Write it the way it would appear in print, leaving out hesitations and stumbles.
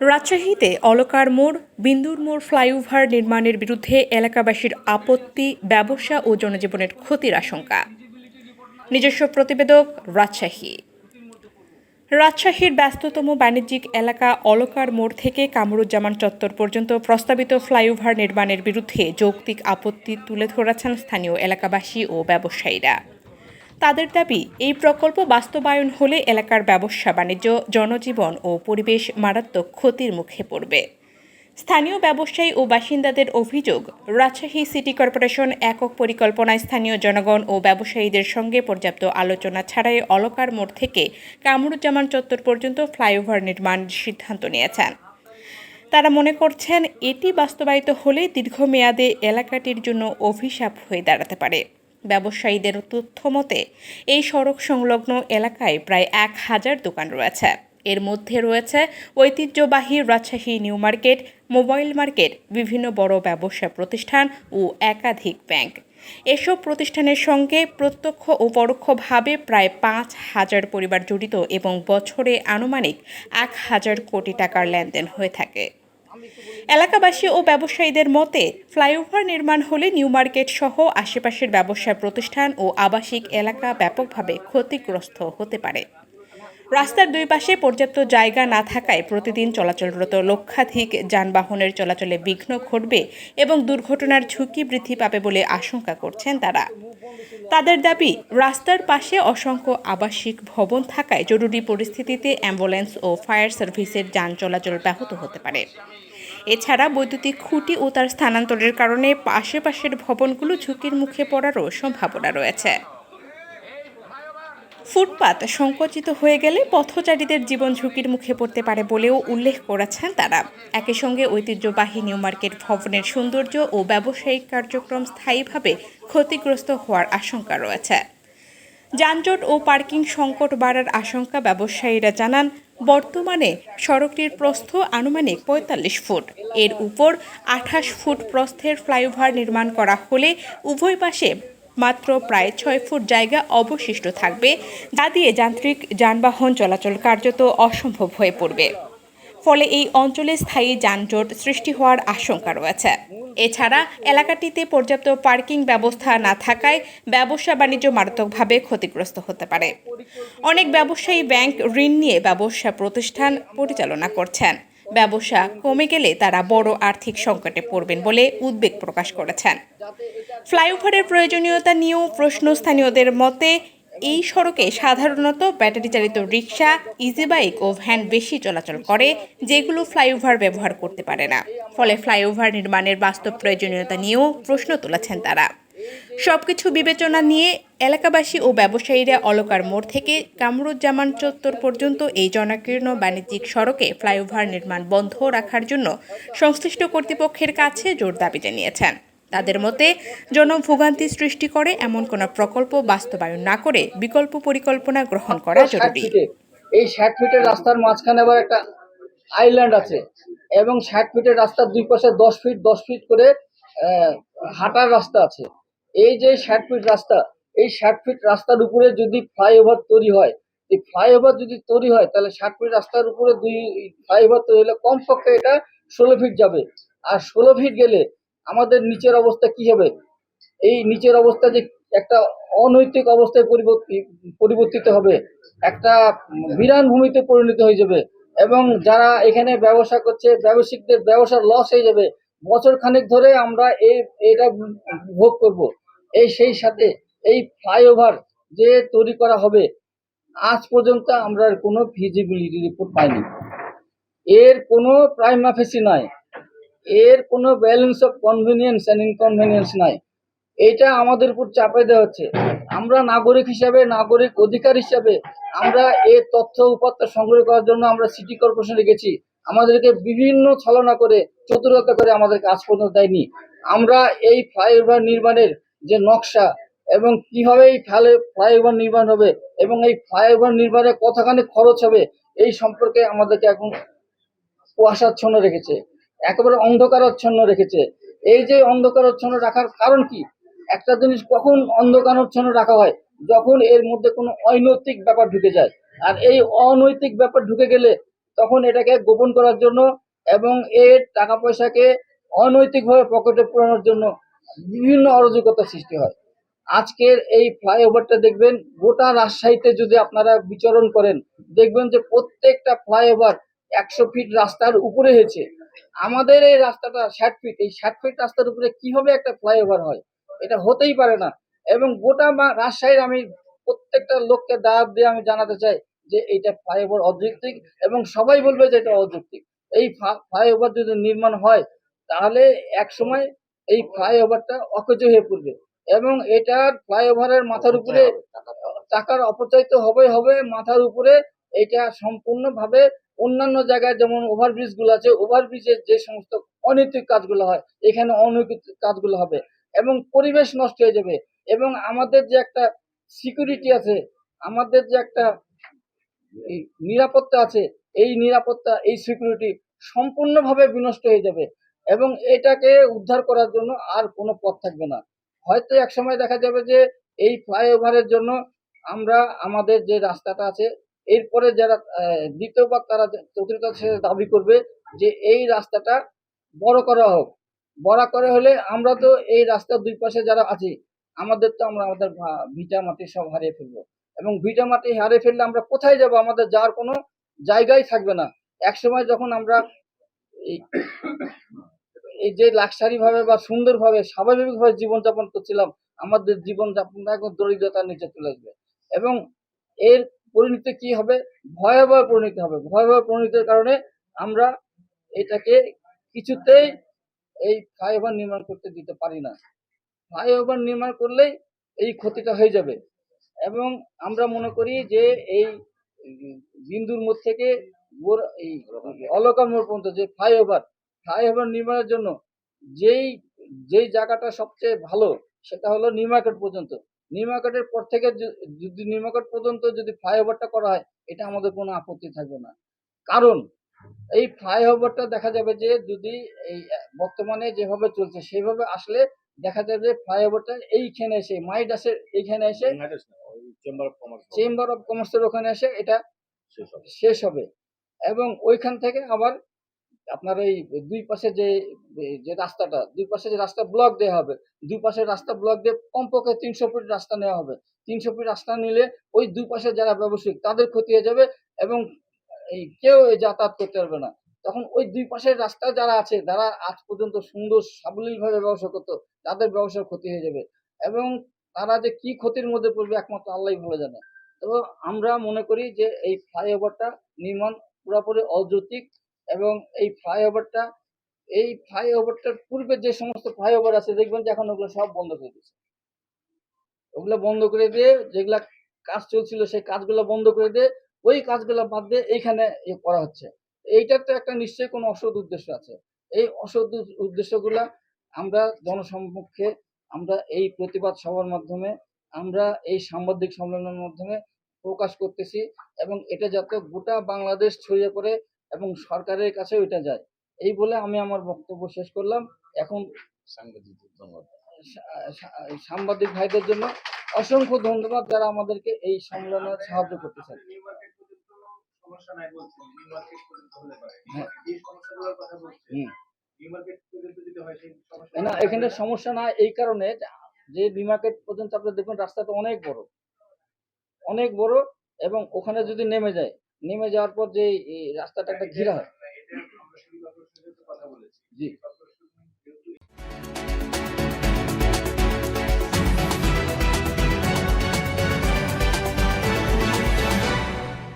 রাজশাহীতে অলকার মোড়, বিন্দুর মোড় ফ্লাইওভার নির্মাণের বিরুদ্ধে এলাকাবাসীর আপত্তি, ব্যবসা ও জনজীবনের ক্ষতির আশঙ্কা। নিজস্ব প্রতিবেদক রাজশাহীর ব্যস্ততম বাণিজ্যিক এলাকা অলকার মোড় থেকে কামরুজ্জামান চত্বর পর্যন্ত প্রস্তাবিত ফ্লাইওভার নির্মাণের বিরুদ্ধে যৌক্তিক আপত্তি তুলে ধরেছেন স্থানীয় এলাকাবাসী ও ব্যবসায়ীরা। তাদের দাবি, এই প্রকল্প বাস্তবায়ন হলে এলাকার ব্যবসা বাণিজ্য, জনজীবন ও পরিবেশ মারাত্মক ক্ষতির মুখে পড়বে। স্থানীয় ব্যবসায়ী ও বাসিন্দাদের অভিযোগ, রাজশাহী সিটি কর্পোরেশন একক পরিকল্পনায় স্থানীয় জনগণ ও ব্যবসায়ীদের সঙ্গে পর্যাপ্ত আলোচনা ছাড়াই অলকার মোড় থেকে কামরুজ্জামান চত্বর পর্যন্ত ফ্লাইওভার নির্মাণের সিদ্ধান্ত নিয়েছেন। তারা মনে করছেন, এটি বাস্তবায়িত হলে দীর্ঘমেয়াদে এলাকাটির জন্য অভিশাপ হয়ে দাঁড়াতে পারে। ব্যবসায়ীদের তথ্য মতে, এই সড়ক সংলগ্ন এলাকায় প্রায় 1000 দোকান রয়েছে। এর মধ্যে রয়েছে ঐতিহ্যবাহী Rajshahi new market, mobile market, বিভিন্ন বড় ব্যবসা প্রতিষ্ঠান ও একাধিক ব্যাংক। এসব প্রতিষ্ঠানের সঙ্গে প্রত্যক্ষ ও পরোক্ষভাবে প্রায় 5000 পরিবার জড়িত এবং বছরে আনুমানিক 1000 কোটি টাকার লেনদেন হয়ে থাকে। এলাকাবাসী ও ব্যবসায়ীদের মতে, ফ্লাইওভার নির্মাণ হলে নিউ মার্কেট সহ আশেপাশের ব্যবসা প্রতিষ্ঠান ও আবাসিক এলাকা ব্যাপকভাবে ক্ষতিগ্রস্ত হতে পারে। রাস্তার দুই পাশে পর্যাপ্ত জায়গা না থাকায় প্রতিদিন চলাচলরত লক্ষাধিক যানবাহনের চলাচলে বিঘ্ন ঘটবে এবং দুর্ঘটনার ঝুঁকি বৃদ্ধি পাবে বলে আশঙ্কা করছেন তারা। তাদের দাবি, রাস্তার পাশে অসংখ্য আবাসিক ভবন থাকায় জরুরি পরিস্থিতিতে অ্যাম্বুলেন্স ও ফায়ার সার্ভিসের যান চলাচল ব্যাহত হতে পারে। এছাড়া বৈদ্যুতিক খুঁটি ও তার স্থানান্তরের কারণে আশেপাশের ভবনগুলো ঝুঁকির মুখে পড়ারও সম্ভাবনা রয়েছে। ফুটপাত সংকুচিত হয়ে গেলে পথচারীদের জীবন ঝুঁকির মুখে পড়তে পারে বলেও উল্লেখ করেছেন তারা। একই সঙ্গে ঐতিহ্যবাহী নিউ মার্কেট ভবনের সৌন্দর্য ও ব্যবসায়িক কার্যক্রম স্থায়ীভাবে ক্ষতিগ্রস্ত হওয়ার আশঙ্কা রয়েছে। যানজট ও পার্কিং সংকট বাড়ার আশঙ্কা ব্যবসায়ীরা জানান, বর্তমানে সড়কটির প্রস্থ আনুমানিক 45 ফুট। এর উপর 28 ফুট প্রস্থের ফ্লাইওভার নির্মাণ করা হলে উভয় পাশে মাত্র প্রায় 6 ফুট জায়গা অবশিষ্ট থাকবে, যা দিয়ে যান্ত্রিক যানবাহন চলাচল কার্যত অসম্ভব হয়ে পড়বে। ফলে এই অঞ্চলে স্থায়ী যানজট সৃষ্টি হওয়ার আশঙ্কা রয়েছে। এছাড়া এলাকাটিতে পর্যাপ্ত পার্কিং ব্যবস্থা না থাকায় ব্যবসা বাণিজ্য মারাত্মকভাবে ক্ষতিগ্রস্ত হতে পারে। অনেক ব্যবসায়ী ব্যাংক ঋণ নিয়ে ব্যবসা প্রতিষ্ঠান পরিচালনা করছেন। ব্যবসা কমে গেলে তারা বড় আর্থিক সংকটে পড়বেন বলে উদ্বেগ প্রকাশ করেছেন। ফ্লাইওভারের প্রয়োজনীয়তা নিয়েও প্রশ্ন স্থানীয়দের মতে। এই সড়কে সাধারণত ব্যাটারি চালিত রিকশা, ইজি বাইক ও ভ্যান বেশি চলাচল করে, যেগুলো ফ্লাইওভার ব্যবহার করতে পারে না। ফলে ফ্লাইওভার নির্মাণের বাস্তব প্রয়োজনীয়তা নিয়েও প্রশ্ন তুলেছেন তারা। সবকিছু বিবেচনা নিয়ে এলাকাবাসী ও ব্যবসায়ীরা অলকার মোড় থেকে কামরুজ্জামান চত্বর পর্যন্ত এই জনাকীর্ণ বাণিজ্যিক সড়কে ফ্লাইওভার নির্মাণ বন্ধ রাখার জন্য সংশ্লিষ্ট কর্তৃপক্ষের কাছে জোর দাবি জানিয়েছেন। তাদের মতে, জনভোগান্তি সৃষ্টি করে এমন কোনো প্রকল্প বাস্তবায়ন না করে বিকল্প পরিকল্পনা গ্রহণ করা জরুরি। এই 60 ফিটের রাস্তার মাঝখানে আবার একটা আইল্যান্ড আছে এবং 60 ফিটের রাস্তার দুই পাশে 10 ফিট করে হাঁটার রাস্তা আছে। এই যে 60 ফিট রাস্তা, এই 60 ফিট রাস্তার উপরে যদি ফ্লাইওভার তৈরি হয়, এই ফ্লাইওভার যদি তৈরি হয় তাহলে 60 ফিট রাস্তার উপরে দুই ফ্লাইওভার তৈরি হলে কমপক্ষে এটা 16 ফিট যাবে। আর 16 ফিট গেলে আমাদের নিচের অবস্থা কি হবে? এই নিচের অবস্থা যে একটা অনৈতিক অবস্থায় পরিবর্তিত হবে, একটা বিরান ভূমিতে পরিণত হয়ে যাবে এবং যারা এখানে ব্যবসা করছে ব্যবসায়িকদের ব্যবসার লস হয়ে যাবে। বছর খানেক ধরে আমরা এটা ভোগ করব। সেই সাথে এই ফ্লাইওভার যে তৈরি করা হবে, আজ পর্যন্ত আমরা কোনো ফিজিবিলিটি রিপোর্ট পাইনি। এর কোনো প্রাইমা ফেসি নাই, এর কোনো balance of convenience and inconvenience নাই। এটা আমাদের উপর চাপে দেওয়া হচ্ছে। আমরা নাগরিক হিসাবে, নাগরিক অধিকার হিসাবে আমরা এই তথ্য উপাত্ত সংগ্রহ করার জন্য আমরা সিটি কর্পোরেশনে গেছি। আমাদেরকে বিভিন্ন ছলনা করে, চতুরতা করে আমাদেরকে আজ পর্যন্ত দেয়নি। আমরা এই ফ্লাইওভার নির্মাণের যে নকশা এবং কিভাবে এই ফ্লাইওভার নির্মাণ হবে এবং এই ফ্লাইওভার নির্মাণে কতখানি খরচ হবে, এই সম্পর্কে আমাদেরকে এখন কুয়াশাচ্ছন্ন রেখেছে, একেবারে অন্ধকারাচ্ছন্ন রেখেছে। এই যে অন্ধকারাচ্ছন্ন রাখার কারণ কি? একটা জিনিস কখন অন্ধকারাচ্ছন্ন রাখা হয়? যখন এর মধ্যে কোনো অনৈতিক ব্যাপার ঢুকে যায়। আর এই অনৈতিক ব্যাপার ঢুকে গেলে তখন এটাকে গোপন করার জন্য এবং এর টাকা পয়সাকে অনৈতিকভাবে পকেটে পুরানোর জন্য বিভিন্ন অরাজকতার সৃষ্টি হয়। আজকের এই ফ্লাইওভারটা দেখবেন গোটা রাজশাহীতে যদি আপনারা বিচরণ করেন, দেখবেন যে প্রত্যেকটা ফ্লাইওভার 100 ফিট রাস্তার উপরে হয়েছে। আমাদের এই রাস্তাটা 60 ফিট, এই 60 ফিট রাস্তার উপরে কিভাবে একটা ফ্লাইওভার হয়? এটা হতেই পারে না। এবং গোটা রাজশাহীর আমি প্রত্যেকটা লোককে দাওয়াত দিয়ে আমি জানাতে চাই যে এইটা ফ্লাইওভার অযৌক্তিক, এবং সবাই বলবে যে এটা অযৌক্তিক। এই ফ্লাইওভার যদি নির্মাণ হয় তাহলে এক সময় এই ফ্লাইওভারটা অকেজো হয়ে পড়বে, এবং এটার ফ্লাইওভারের মাথার উপরে টাকার অপচয় তো হবেই হবে, মাথার উপরে এটা সম্পূর্ণভাবে অন্যান্য জায়গায় যেমন ওভারব্রিজ গুলো আছে, ওভারব্রিজের যে সমস্ত অনৈতিক কাজগুলো হয় এখানে অনৈতিক কাজগুলো হবে এবং পরিবেশ নষ্ট হয়ে যাবে। এবং আমাদের যে একটা সিকিউরিটি আছে, আমাদের যে একটা এই নিরাপত্তা আছে, এই নিরাপত্তা, এই সিকিউরিটি সম্পূর্ণভাবে বিনষ্ট হয়ে যাবে এবং এটাকে উদ্ধার করার জন্য আর কোনো পথ থাকবে না। হয়তো একসময় দেখা যাবে যে এই ফ্লাইওভারের জন্য আমরা আমাদের যে রাস্তাটা আছে, এরপরে যারা দ্বিতীয়বার তারা চতুর্থ দাবি করবে যে এই রাস্তাটা বড় করা হোক। বড় করা হলে আমরা তো এই রাস্তার দুই পাশে যারা আছি, আমাদের তো আমরা আমাদের ভিটা মাটি সব হারিয়ে ফেলবো, এবং ভিটা মাটি হারিয়ে ফেললে আমরা কোথায় যাব? আমাদের যাওয়ার কোনো জায়গাই থাকবে না। একসময় যখন আমরা এই এই যে লাক্সারি ভাবে বা সুন্দরভাবে স্বাভাবিকভাবে জীবনযাপন করছিলাম, আমাদের জীবনযাপনটা এখন দরিদ্রতার নিচে চলে আসবে এবং এর পরিণতি কি হবে? ভয়াবহ পরিণতি হবে। ভয়াবহ পরিণতির কারণে আমরা এটাকে কিছুতেই এই ফ্লাইওভার নির্মাণ করতে দিতে পারি না। ফ্লাইওভার নির্মাণ করলেই এই ক্ষতিটা হয়ে যাবে। এবং আমরা মনে করি যে এই বিন্দুর মোড় থেকে এই অলকা মোড় পর্যন্ত যে ফ্লাইওভার নির্মাণের জন্য যেই যেই জায়গাটা সবচেয়ে ভালো সেটা হলো নিউ মার্কেট পর্যন্ত। নিউ মার্কেটের পর থেকে যদি নিউ মার্কেট পর্যন্ত যদি ফ্লাইওভারটা করা হয়, এটা আমাদের কোনো আপত্তি থাকবে না। কারণ এই ফ্লাইওভারটা দেখা যাবে যে যদি এই বর্তমানে যেভাবে চলছে সেভাবে আসলে দেখা যাবে ফ্লাইওভারটা এইখানে এসে মাইডাসের এইখানে এসে চেম্বার অফ কমার্সের ওখানে এসে এটা শেষ হবে এবং ওইখান থেকে আবার আপনার এই দুই পাশে যে যে রাস্তাটা, দুই পাশে যে রাস্তা ব্লক দেওয়া হবে, দুই পাশে রাস্তা ব্লক দিয়ে কমপক্ষে 300 ফিট রাস্তা নেওয়া হবে। 300 ফিট রাস্তা নিলে ওই দুই পাশে যারা ব্যবসায়িক তাদের ক্ষতি হয়ে যাবে এবং এই কেউ যাতায়াত করতে পারবে না। তখন ওই দুই পাশের রাস্তা যারা আছে, যারা আজ পর্যন্ত সুন্দর সাবলীলভাবে ব্যবসা করতো, তাদের ব্যবসার ক্ষতি হয়ে যাবে এবং তারা যে কি ক্ষতির মধ্যে পড়বে একমাত্র আল্লাহই ভালো জানে। তো আমরা মনে করি যে এই ফ্লাইওভারটা নির্মাণ পুরোপুরি অযৌক্তিক এবং এই ফ্লাইওভারটার পূর্বে যে সমস্ত ফ্লাইওভার আছে দেখবেন যে এখন ওগুলো সব বন্ধ করে দিয়েছে। ওগুলো বন্ধ করে দিয়ে যেগুলা কাজ চলছিল সেই কাজগুলো বন্ধ করে দিয়ে ওই কাজগুলো বাদ দিয়ে এইখানে করা হচ্ছে। এইটার তো একটা নিশ্চয়ই কোনো অসৎ উদ্দেশ্য আছে। এই অসৎ উদ্দেশ্যগুলা আমরা জনসম্মুখে আমরা এই প্রতিবাদ সভার মাধ্যমে, আমরা এই সাংবাদিক সম্মেলনের মাধ্যমে প্রকাশ করতেছি এবং এটা যাতে গোটা বাংলাদেশ ছড়িয়ে পড়ে এবং সরকারের কাছেও এটা যায়। এই বলে আমি আমার বক্তব্য শেষ করলাম। এখন সাংবাদিক ভাইদের জন্য অসংখ্য ধন্যবাদ যারা আমাদেরকে এই সম্মেলনে সাহায্য করতেছেন। হ্যাঁ। না, এখানে সমস্যা না এই কারণে যে নিউ মার্কেট পর্যন্ত আপনি দেখুন রাস্তাটা অনেক বড়, অনেক বড় এবং ওখানে যদি নেমে যায়, নেমে যাওয়ার পর যে এই রাস্তাটা একটা ঘেরা হয়,